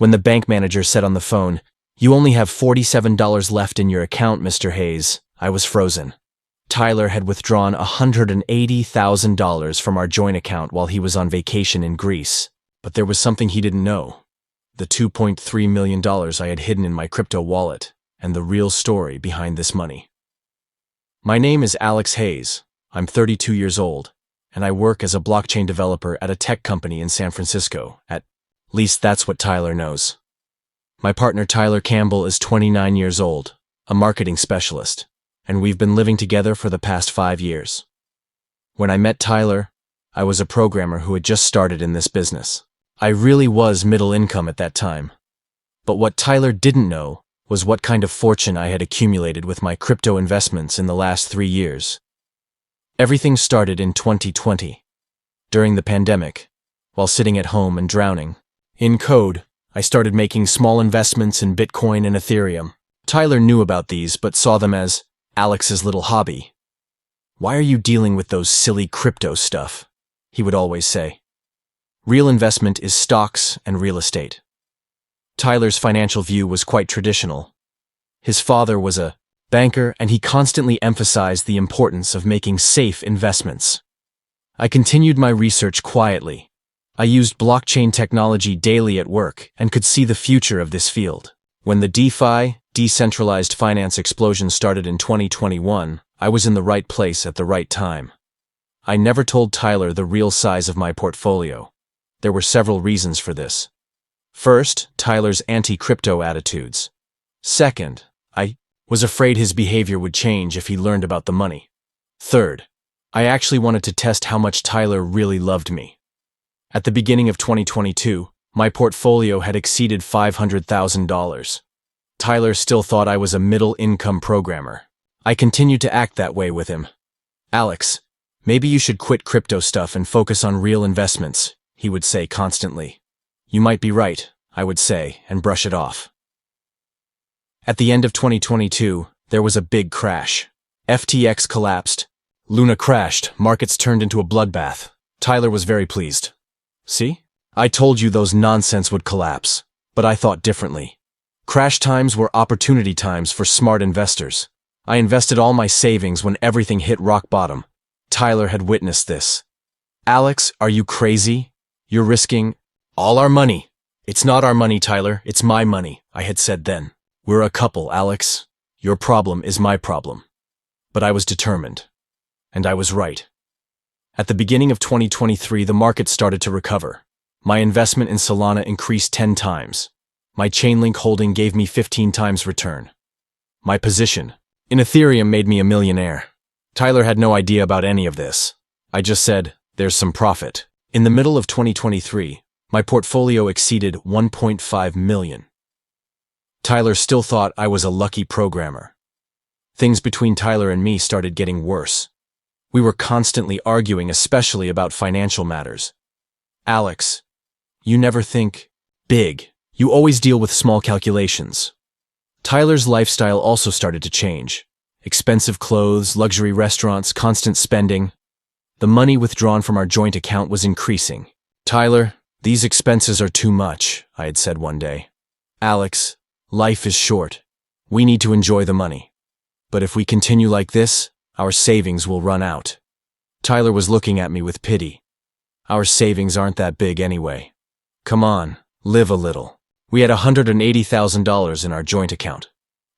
When the bank manager said on the phone, "You only have $47 left in your account, Mr. Hayes," I was frozen. Tyler had withdrawn $180,000 from our joint account while he was on vacation in Greece. But there was something he didn't know. The $2.3 million I had hidden in my crypto wallet, and the real story behind this money. My name is Alex Hayes. I'm 32 years old, and I work as a blockchain developer at a tech company in San Francisco. At least that's what Tyler knows. My partner Tyler Campbell is 29 years old, a marketing specialist, and we've been living together for the past 5 years. When I met Tyler, I was a programmer who had just started in this business. I really was middle income at that time. But what Tyler didn't know was what kind of fortune I had accumulated with my crypto investments in the last 3 years. Everything started in 2020. During the pandemic, while sitting at home and drowning in code, I started making small investments in Bitcoin and Ethereum. Tyler knew about these but saw them as Alex's little hobby. "Why are you dealing with those silly crypto stuff?" he would always say. Real investment is stocks and real estate. Tyler's financial view was quite traditional. His father was a banker, and he constantly emphasized the importance of making safe investments. I continued my research quietly. I used blockchain technology daily at work and could see the future of this field. When the DeFi, decentralized finance explosion started in 2021, I was in the right place at the right time. I never told Tyler the real size of my portfolio. There were several reasons for this. First, Tyler's anti-crypto attitudes. Second, I was afraid his behavior would change if he learned about the money. Third, I actually wanted to test how much Tyler really loved me. At the beginning of 2022, my portfolio had exceeded $500,000. Tyler still thought I was a middle-income programmer. I continued to act that way with him. "Alex, maybe you should quit crypto stuff and focus on real investments," he would say constantly. "You might be right," I would say, and brush it off. At the end of 2022, there was a big crash. FTX collapsed. Luna crashed. Markets turned into a bloodbath. Tyler was very pleased. "See? I told you those nonsense would collapse, but I thought differently. Crash times were opportunity times for smart investors. I invested all my savings when everything hit rock bottom." Tyler had witnessed this. "Alex, are you crazy? You're risking all our money." "It's not our money, Tyler. It's my money," I had said then. "We're a couple, Alex. Your problem is my problem." But I was determined. And I was right. At the beginning of 2023, the market started to recover. My investment in Solana increased 10 times. My Chainlink holding gave me 15 times return. My position in Ethereum made me a millionaire. Tyler had no idea about any of this. I just said, "There's some profit." In the middle of 2023, my portfolio exceeded 1.5 million. Tyler still thought I was a lucky programmer. Things between Tyler and me started getting worse. We were constantly arguing, especially about financial matters. "Alex, you never think big. You always deal with small calculations." Tyler's lifestyle also started to change. Expensive clothes, luxury restaurants, constant spending. The money withdrawn from our joint account was increasing. "Tyler, these expenses are too much," I had said one day. "Alex, life is short. We need to enjoy the money. But if we continue like this, our savings will run out." Tyler was looking at me with pity. "Our savings aren't that big anyway. Come on, live a little." We had $180,000 in our joint account.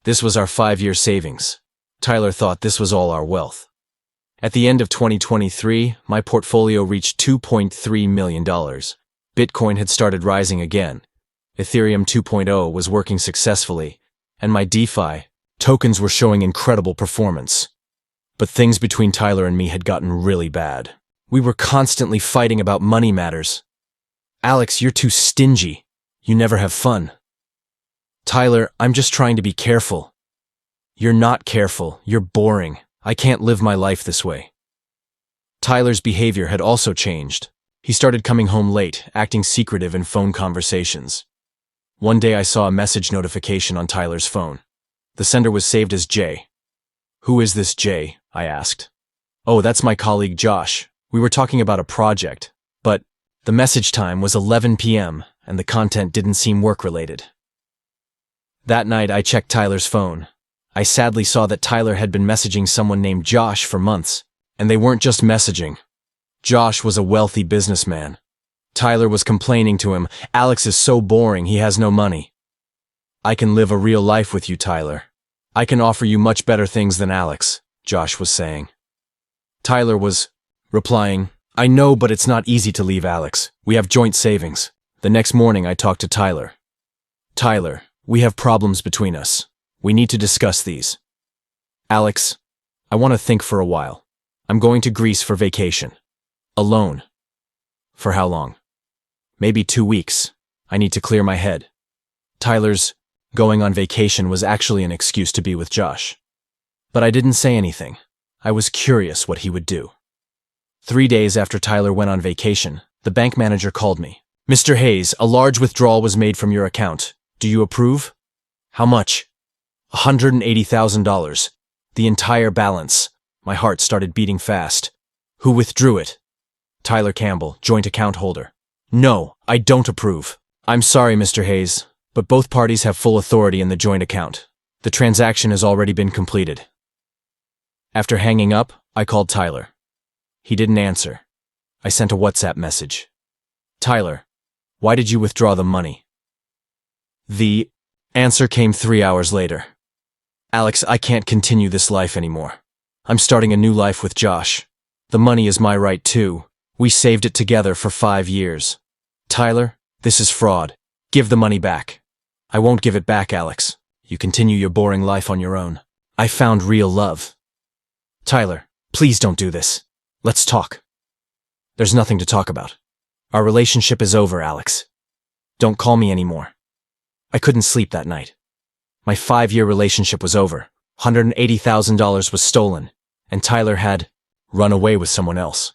This was our 5-year savings. Tyler thought this was all our wealth. At the end of 2023, my portfolio reached $2.3 million. Bitcoin had started rising again. Ethereum 2.0 was working successfully, and my DeFi tokens were showing incredible performance. But things between Tyler and me had gotten really bad. We were constantly fighting about money matters. "Alex, you're too stingy. You never have fun." "Tyler, I'm just trying to be careful." "You're not careful. You're boring. I can't live my life this way." Tyler's behavior had also changed. He started coming home late, acting secretive in phone conversations. One day I saw a message notification on Tyler's phone. The sender was saved as Jay. "Who is this Jay?" I asked. "Oh, that's my colleague Josh. We were talking about a project." But the message time was 11 p.m., and the content didn't seem work-related. That night, I checked Tyler's phone. I sadly saw that Tyler had been messaging someone named Josh for months, and they weren't just messaging. Josh was a wealthy businessman. Tyler was complaining to him, "Alex is so boring, he has no money." "I can live a real life with you, Tyler. I can offer you much better things than Alex," Josh was saying. Tyler was replying, "I know, but it's not easy to leave Alex. We have joint savings." The next morning, I talked to Tyler. "Tyler, we have problems between us. We need to discuss these." "Alex, I want to think for a while. I'm going to Greece for vacation. Alone." "For how long?" "Maybe 2 weeks. I need to clear my head." Tyler's going on vacation was actually an excuse to be with Josh. But I didn't say anything. I was curious what he would do. 3 days after Tyler went on vacation, the bank manager called me. "Mr. Hayes, a large withdrawal was made from your account. Do you approve?" "How much?" $180,000. The entire balance. My heart started beating fast. "Who withdrew it?" "Tyler Campbell, joint account holder." "No, I don't approve." "I'm sorry, Mr. Hayes, but both parties have full authority in the joint account. The transaction has already been completed." After hanging up, I called Tyler. He didn't answer. I sent a WhatsApp message. "Tyler, why did you withdraw the money?" The answer came 3 hours later. "Alex, I can't continue this life anymore. I'm starting a new life with Josh. The money is my right too. We saved it together for 5 years. Tyler, this is fraud. Give the money back." "I won't give it back, Alex. You continue your boring life on your own. I found real love." "Tyler, please don't do this. Let's talk." "There's nothing to talk about. Our relationship is over, Alex. Don't call me anymore." I couldn't sleep that night. My 5-year relationship was over. $180,000 was stolen, and Tyler had run away with someone else.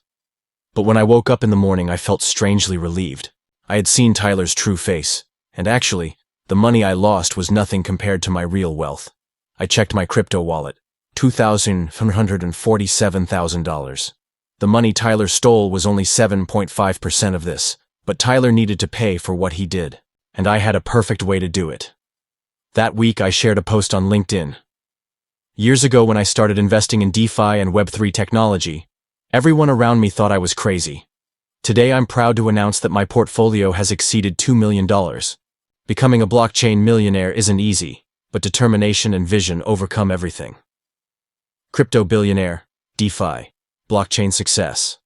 But when I woke up in the morning, I felt strangely relieved. I had seen Tyler's true face, and actually, the money I lost was nothing compared to my real wealth. I checked my crypto wallet. $2,147,000. The money Tyler stole was only 7.5% of this, but Tyler needed to pay for what he did, and I had a perfect way to do it. That week, I shared a post on LinkedIn. Years ago, when I started investing in DeFi and Web3 technology, everyone around me thought I was crazy. Today, I'm proud to announce that my portfolio has exceeded $2 million. Becoming a blockchain millionaire isn't easy, but determination and vision overcome everything. Crypto billionaire, DeFi, blockchain success.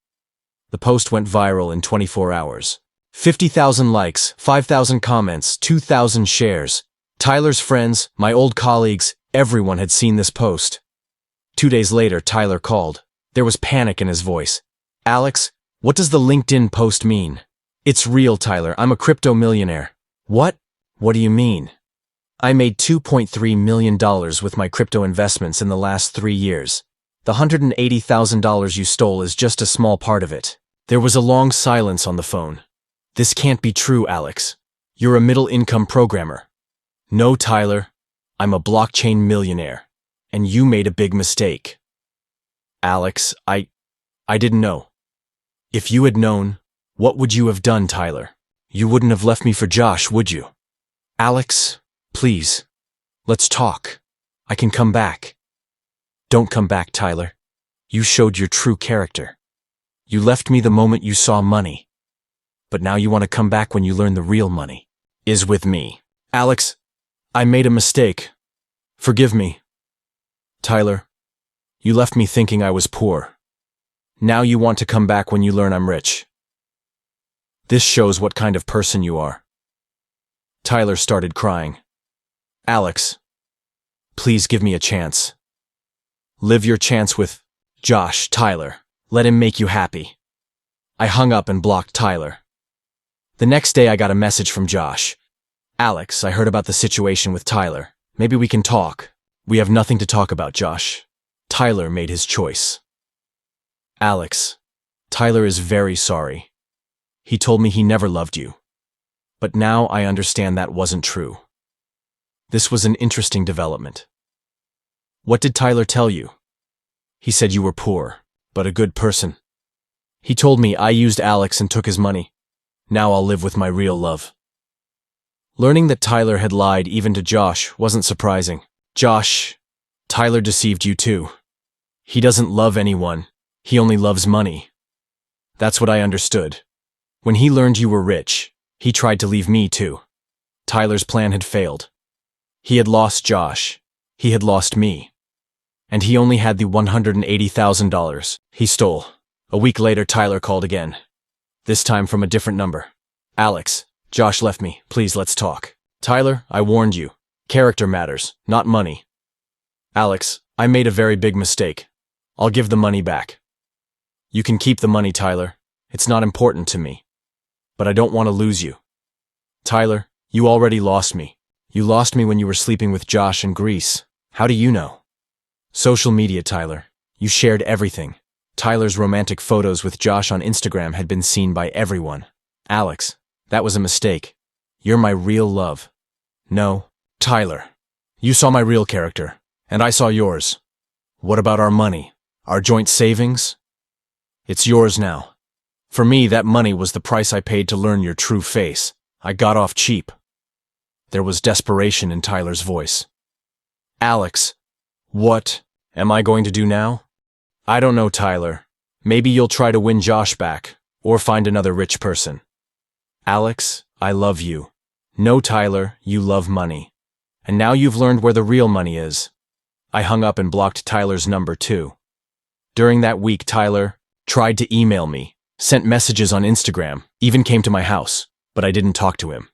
The post went viral in 24 hours. 50,000 likes, 5,000 comments, 2,000 shares. Tyler's friends, my old colleagues, everyone had seen this post. 2 days later, Tyler called. There was panic in his voice. "Alex, what does the LinkedIn post mean?" "It's real, Tyler. I'm a crypto millionaire." "What? What do you mean?" "I made $2.3 million with my crypto investments in the last 3 years. The $180,000 you stole is just a small part of it." There was a long silence on the phone. "This can't be true, Alex. You're a middle-income programmer." "No, Tyler. I'm a blockchain millionaire, and you made a big mistake." "Alex, I didn't know." "If you had known, what would you have done, Tyler? You wouldn't have left me for Josh, would you?" "Alex, please. Let's talk. I can come back." "Don't come back, Tyler. You showed your true character. You left me the moment you saw money. But now you want to come back when you learn the real money is with me." "Alex, I made a mistake. Forgive me." "Tyler, you left me thinking I was poor. Now you want to come back when you learn I'm rich. This shows what kind of person you are." Tyler started crying. "Alex, please give me a chance. Live your chance with Josh, Tyler. Let him make you happy." I hung up and blocked Tyler. The next day, I got a message from Josh. "Alex, I heard about the situation with Tyler. Maybe we can talk." "We have nothing to talk about, Josh. Tyler made his choice." "Alex, Tyler is very sorry. He told me he never loved you. But now I understand that wasn't true." This was an interesting development. "What did Tyler tell you?" "He said you were poor, but a good person. He told me I used Alex and took his money. Now I'll live with my real love." Learning that Tyler had lied even to Josh wasn't surprising. Josh, Tyler deceived you too. He doesn't love anyone. He only loves money. That's what I understood. When he learned you were rich, he tried to leave me too. Tyler's plan had failed. He had lost Josh. He had lost me. And he only had the $180,000 he stole. A week later, Tyler called again. This time from a different number. Alex, Josh left me. Please, let's talk. Tyler, I warned you. Character matters, not money. Alex, I made a very big mistake. I'll give the money back. You can keep the money, Tyler. It's not important to me. But I don't want to lose you. Tyler, you already lost me. You lost me when you were sleeping with Josh in Greece. How do you know? Social media, Tyler. You shared everything. Tyler's romantic photos with Josh on Instagram had been seen by everyone. Alex, that was a mistake. You're my real love. No, Tyler. You saw my real character, and I saw yours. What about our money? Our joint savings? It's yours now. For me, that money was the price I paid to learn your true face. I got off cheap. There was desperation in Tyler's voice. Alex, what am I going to do now? I don't know, Tyler. Maybe you'll try to win Josh back, or find another rich person. Alex, I love you. No, Tyler, you love money. And now you've learned where the real money is. I hung up and blocked Tyler's number too. During that week, Tyler tried to email me, sent messages on Instagram, even came to my house, but I didn't talk to him.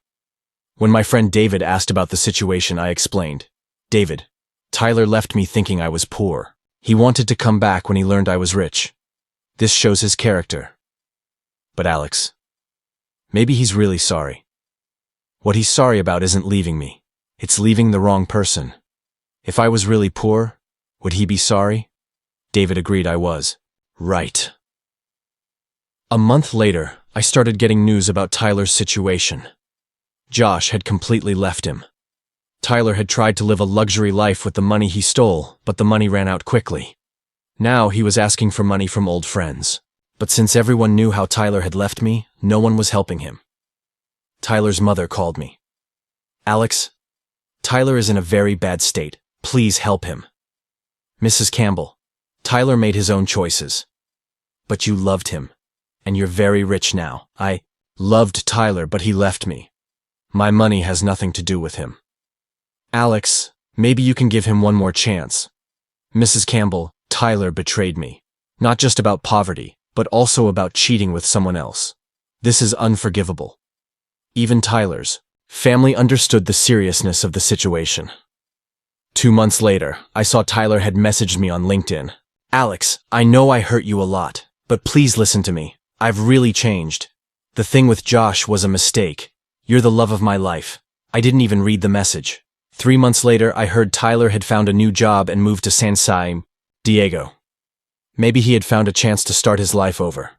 When my friend David asked about the situation, I explained. David, Tyler left me thinking I was poor. He wanted to come back when he learned I was rich. This shows his character. But Alex, maybe he's really sorry. What he's sorry about isn't leaving me. It's leaving the wrong person. If I was really poor, would he be sorry? David agreed I was. Right. A month later, I started getting news about Tyler's situation. Josh had completely left him. Tyler had tried to live a luxury life with the money he stole, but the money ran out quickly. Now he was asking for money from old friends. But since everyone knew how Tyler had left me, no one was helping him. Tyler's mother called me. Alex, Tyler is in a very bad state. Please help him. Mrs. Campbell, Tyler made his own choices. But you loved him. And you're very rich now. I loved Tyler, but he left me. My money has nothing to do with him. Alex, maybe you can give him one more chance. Mrs. Campbell, Tyler betrayed me. Not just about poverty, but also about cheating with someone else. This is unforgivable. Even Tyler's family understood the seriousness of the situation. 2 months later, I saw Tyler had messaged me on LinkedIn. Alex, I know I hurt you a lot, but please listen to me. I've really changed. The thing with Josh was a mistake. You're the love of my life. I didn't even read the message. 3 months later, I heard Tyler had found a new job and moved to San Diego. Maybe he had found a chance to start his life over.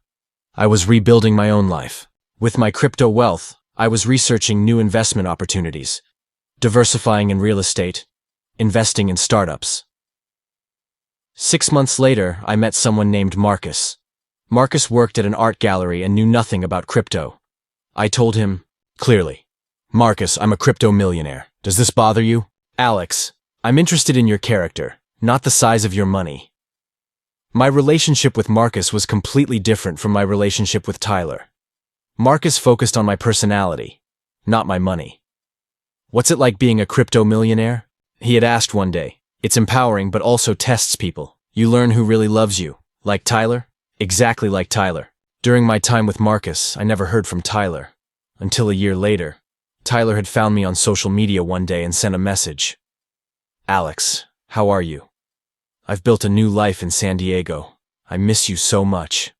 I was rebuilding my own life. With my crypto wealth, I was researching new investment opportunities, diversifying in real estate, investing in startups. 6 months later, I met someone named Marcus. Marcus worked at an art gallery and knew nothing about crypto. I told him, clearly, Marcus, I'm a crypto millionaire. Does this bother you? Alex, I'm interested in your character, not the size of your money. My relationship with Marcus was completely different from my relationship with Tyler. Marcus focused on my personality, not my money. What's it like being a crypto millionaire? He had asked one day. It's empowering, but also tests people. You learn who really loves you. Like Tyler? Exactly like Tyler. During my time with Marcus, I never heard from Tyler. Until a year later, Tyler had found me on social media one day and sent a message. Alex, how are you? I've built a new life in San Diego. I miss you so much.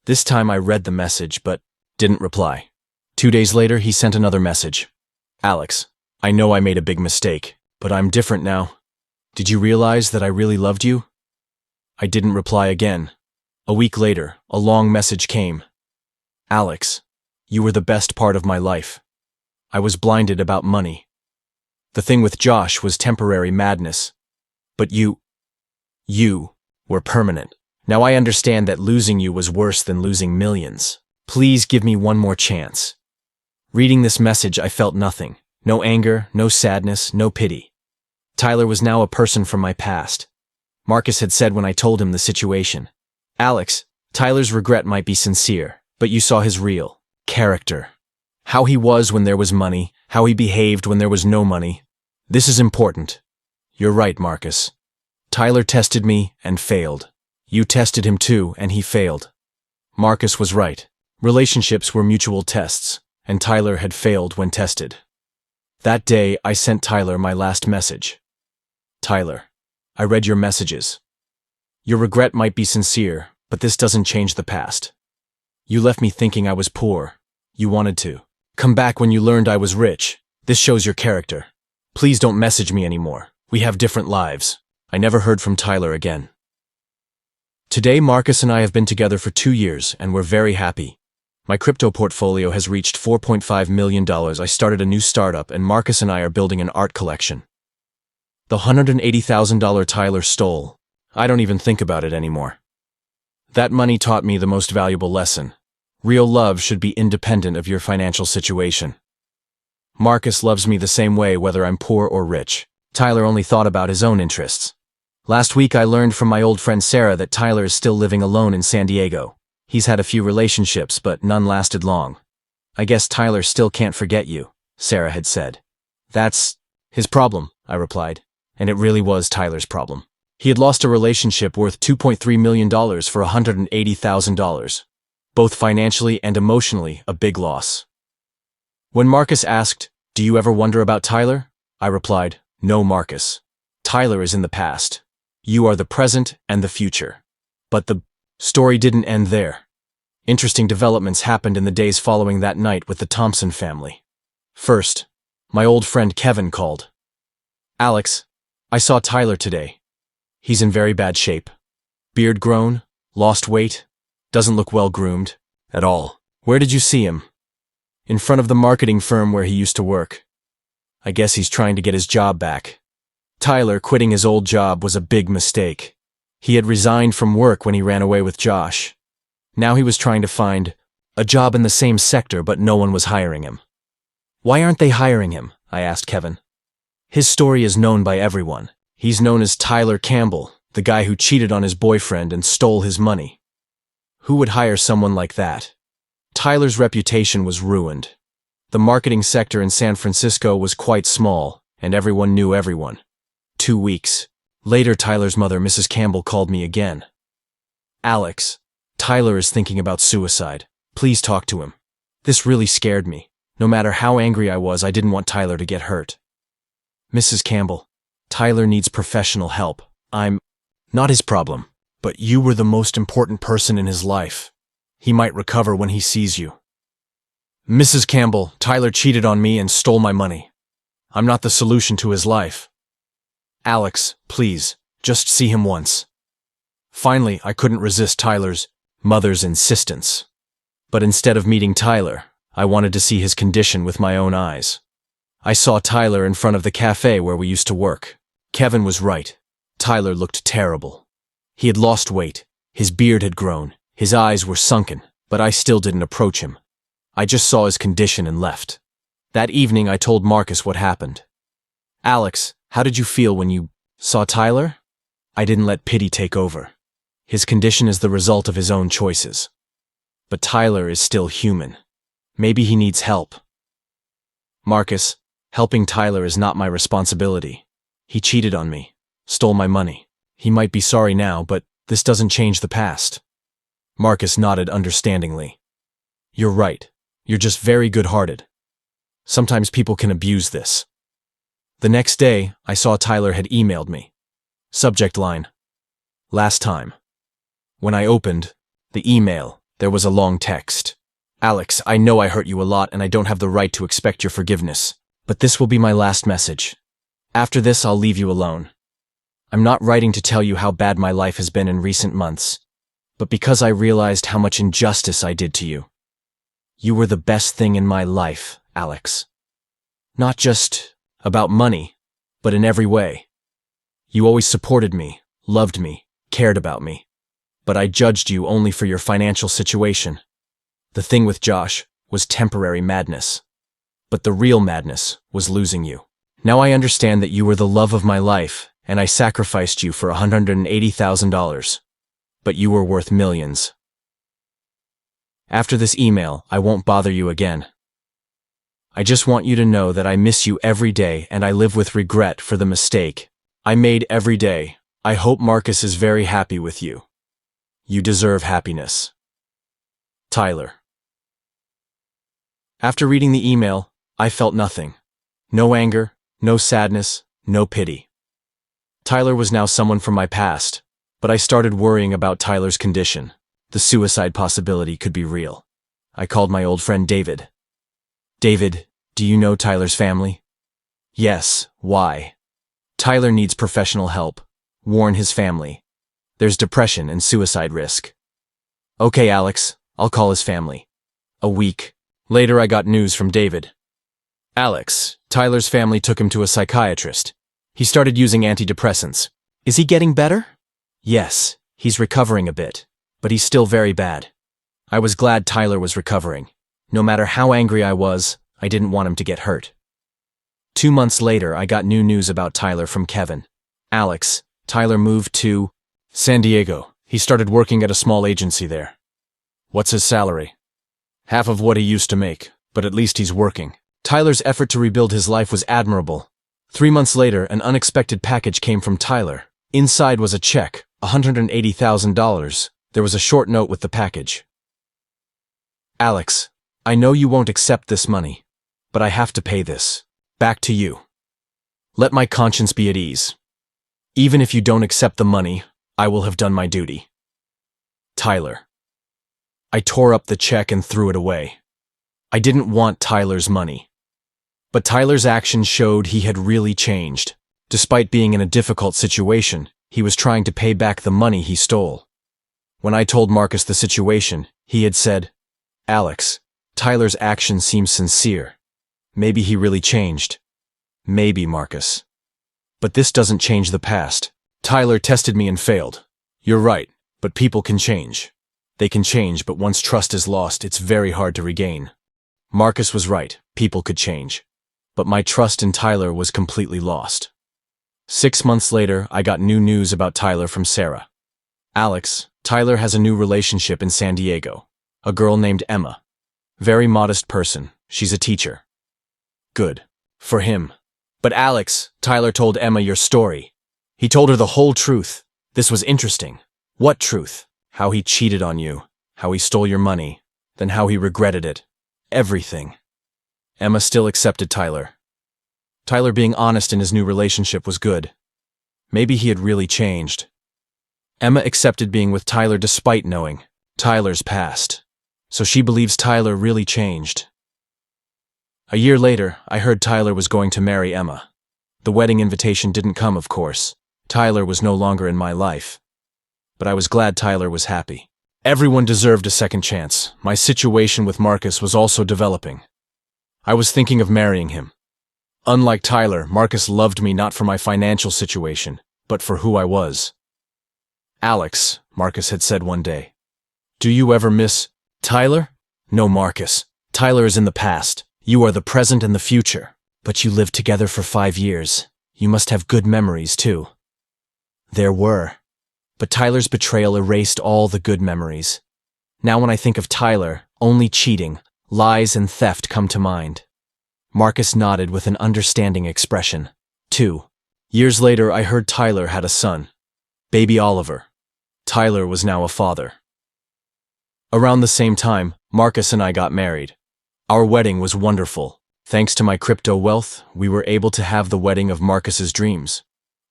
This time I read the message, but didn't reply. 2 days later, he sent another message. Alex, I know I made a big mistake, but I'm different now. Did you realize that I really loved you? I didn't reply again. A week later, a long message came. Alex, you were the best part of my life. I was blinded about money. The thing with Josh was temporary madness. But you were permanent. Now I understand that losing you was worse than losing millions. Please give me one more chance. Reading this message, I felt nothing. No anger, no sadness, no pity. Tyler was now a person from my past. Marcus had said when I told him the situation, "Alex, Tyler's regret might be sincere, but you saw his real character. How he was when there was money, how he behaved when there was no money. This is important." "You're right, Marcus. Tyler tested me and failed. You tested him too, and he failed." Marcus was right. Relationships were mutual tests, and Tyler had failed when tested. That day, I sent Tyler my last message. "Tyler, I read your messages. Your regret might be sincere, but this doesn't change the past. You left me thinking I was poor. You wanted to come back when you learned I was rich. This shows your character. Please don't message me anymore. We have different lives." I never heard from Tyler again. Today, Marcus and I have been together for 2 years, and we're very happy. My crypto portfolio has reached $4.5 million. I started a new startup, and Marcus and I are building an art collection. The $180,000 Tyler stole, I don't even think about it anymore. That money taught me the most valuable lesson. Real love should be independent of your financial situation. Marcus loves me the same way whether I'm poor or rich. Tyler only thought about his own interests. Last week I learned from my old friend Sarah that Tyler is still living alone in San Diego. He's had a few relationships, but none lasted long. "I guess Tyler still can't forget you," Sarah had said. "That's his problem," I replied. And it really was Tyler's problem. He had lost a relationship worth $2.3 million for $180,000. Both financially and emotionally, a big loss. When Marcus asked, "Do you ever wonder about Tyler?" I replied, "No, Marcus. Tyler is in the past. You are the present and the future." But the story didn't end there. Interesting developments happened in the days following that night with the Thompson family. First, my old friend Kevin called. "Alex, I saw Tyler today. He's in very bad shape. Beard grown, lost weight, doesn't look well groomed at all." "Where did you see him?" "In front of the marketing firm where he used to work. I guess he's trying to get his job back." Tyler quitting his old job was a big mistake. He had resigned from work when he ran away with Josh. Now he was trying to find a job in the same sector, but no one was hiring him. "Why aren't they hiring him?" I asked Kevin. "His story is known by everyone. He's known as Tyler Campbell, the guy who cheated on his boyfriend and stole his money. Who would hire someone like that?" Tyler's reputation was ruined. The marketing sector in San Francisco was quite small, and everyone knew everyone. 2 weeks later, Tyler's mother, Mrs. Campbell, called me again. "Alex, Tyler is thinking about suicide. Please talk to him." This really scared me. No matter how angry I was, I didn't want Tyler to get hurt. "Mrs. Campbell, Tyler needs professional help. I'm not his problem, but you were the most important person in his life. He might recover when he sees you." "Mrs. Campbell, Tyler cheated on me and stole my money. I'm not the solution to his life. Alex, please, just see him once." Finally, I couldn't resist Tyler's mother's insistence. But instead of meeting Tyler, I wanted to see his condition with my own eyes. I saw Tyler in front of the cafe where we used to work. Kevin was right. Tyler looked terrible. He had lost weight, his beard had grown, his eyes were sunken, but I still didn't approach him. I just saw his condition and left. That evening I told Marcus what happened. "Alex, how did you feel when you saw Tyler?" I didn't let pity take over. His condition is the result of his own choices. But Tyler is still human. Maybe he needs help. "Marcus, helping Tyler is not my responsibility. He cheated on me, stole my money. He might be sorry now, but this doesn't change the past." Marcus nodded understandingly. "You're right. You're just very good-hearted. Sometimes people can abuse this." The next day, I saw Tyler had emailed me. Subject line: "Last time." When I opened the email, there was a long text. "Alex, I know I hurt you a lot and I don't have the right to expect your forgiveness, but this will be my last message. After this, I'll leave you alone. I'm not writing to tell you how bad my life has been in recent months, but because I realized how much injustice I did to you. You were the best thing in my life, Alex. Not just about money, but in every way. You always supported me, loved me, cared about me. But I judged you only for your financial situation. The thing with Josh was temporary madness. But the real madness was losing you. Now I understand that you were the love of my life, and I sacrificed you for $180,000. But you were worth millions. After this email, I won't bother you again. I just want you to know that I miss you every day and I live with regret for the mistake I made every day. I hope Marcus is very happy with you. You deserve happiness. Tyler. After reading the email, I felt nothing. No anger, no sadness, no pity. Tyler was now someone from my past, but I started worrying about Tyler's condition. The suicide possibility could be real. I called my old friend David. David, do you know Tyler's family? Yes, why? Tyler needs professional help. Warn his family. There's depression and suicide risk. Okay, Alex, I'll call his family. A week later, I got news from David. Alex, Tyler's family took him to a psychiatrist. He started using antidepressants. Is he getting better? Yes, he's recovering a bit, but he's still very bad. I was glad Tyler was recovering. No matter how angry I was, I didn't want him to get hurt. 2 months later, I got new news about Tyler from Kevin. Alex, Tyler moved to San Diego. He started working at a small agency there. What's his salary? Half of what he used to make, but at least he's working. Tyler's effort to rebuild his life was admirable. 3 months later, an unexpected package came from Tyler. Inside was a check, $180,000. There was a short note with the package. Alex, I know you won't accept this money, but I have to pay this. Back to you. Let my conscience be at ease. Even if you don't accept the money, I will have done my duty. Tyler. I tore up the check and threw it away. I didn't want Tyler's money. But Tyler's actions showed he had really changed. Despite being in a difficult situation, he was trying to pay back the money he stole. When I told Marcus the situation, he had said, Alex, Tyler's action seems sincere. Maybe he really changed. Maybe, Marcus. But this doesn't change the past. Tyler tested me and failed. You're right, but people can change. They can change, but once trust is lost, it's very hard to regain. Marcus was right, people could change. But my trust in Tyler was completely lost. 6 months later, I got new news about Tyler from Sarah. Alex, Tyler has a new relationship in San Diego. A girl named Emma. Very modest person. She's a teacher. Good. For him. But Alex, Tyler told Emma your story. He told her the whole truth. This was interesting. What truth? How he cheated on you. How he stole your money. Then how he regretted it. Everything. Emma still accepted Tyler. Tyler being honest in his new relationship was good. Maybe he had really changed. Emma accepted being with Tyler despite knowing Tyler's past. So she believes Tyler really changed. A year later, I heard Tyler was going to marry Emma. The wedding invitation didn't come, of course. Tyler was no longer in my life. But I was glad Tyler was happy. Everyone deserved a second chance. My situation with Marcus was also developing. I was thinking of marrying him. Unlike Tyler, Marcus loved me not for my financial situation, but for who I was. Alex, Marcus had said one day. Do you ever miss Tyler? No, Marcus. Tyler is in the past. You are the present and the future. But you lived together for 5 years. You must have good memories, too. There were. But Tyler's betrayal erased all the good memories. Now when I think of Tyler, only cheating, lies, and theft come to mind. Marcus nodded with an understanding expression. 2 years later, I heard Tyler had a son. Baby Oliver. Tyler was now a father. Around the same time, Marcus and I got married. Our wedding was wonderful. Thanks to my crypto wealth, we were able to have the wedding of Marcus's dreams.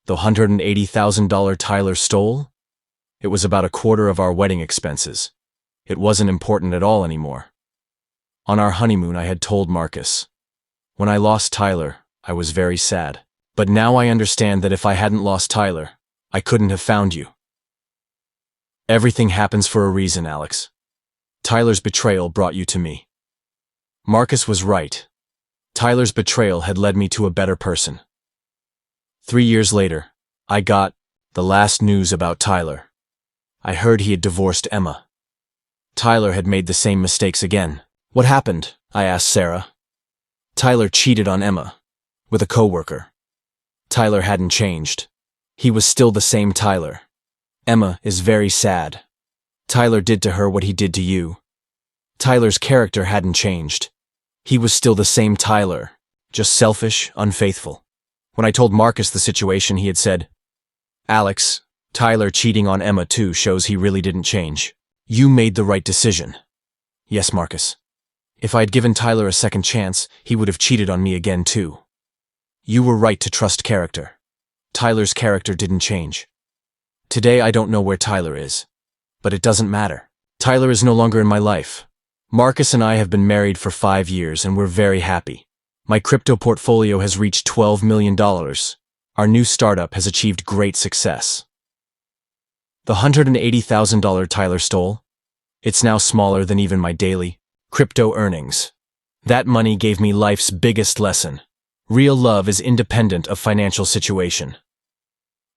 The $180,000 Tyler stole? It was about a quarter of our wedding expenses. It wasn't important at all anymore. On our honeymoon, I had told Marcus. When I lost Tyler, I was very sad. But now I understand that if I hadn't lost Tyler, I couldn't have found you. Everything happens for a reason, Alex. Tyler's betrayal brought you to me. Marcus was right. Tyler's betrayal had led me to a better person. 3 years later, I got the last news about Tyler. I heard he had divorced Emma. Tyler had made the same mistakes again. What happened? I asked Sarah. Tyler cheated on Emma with a coworker. Tyler hadn't changed. He was still the same Tyler. Emma is very sad. Tyler did to her what he did to you. Tyler's character hadn't changed. He was still the same Tyler, just selfish, unfaithful. When I told Marcus the situation, he had said, "Alex, Tyler cheating on Emma too shows he really didn't change. You made the right decision." Yes, Marcus. If I had given Tyler a second chance, he would have cheated on me again too. You were right to trust character. Tyler's character didn't change. Today I don't know where Tyler is. But it doesn't matter. Tyler is no longer in my life. Marcus and I have been married for 5 years and we're very happy. My crypto portfolio has reached $12 million. Our new startup has achieved great success. The $180,000 Tyler stole? It's now smaller than even my daily crypto earnings. That money gave me life's biggest lesson. Real love is independent of financial situation.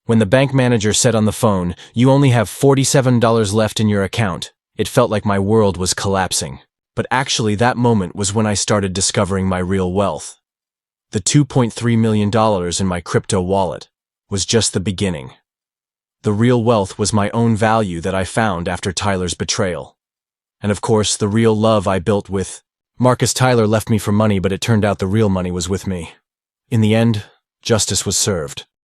When the bank manager said on the phone, "You only have $47 left in your account," it felt like my world was collapsing. But actually that moment was when I started discovering my real wealth. The $2.3 million in my crypto wallet was just the beginning. The real wealth was my own value that I found after Tyler's betrayal. And of course, the real love I built with Marcus. Tyler left me for money, but it turned out the real money was with me. In the end, justice was served.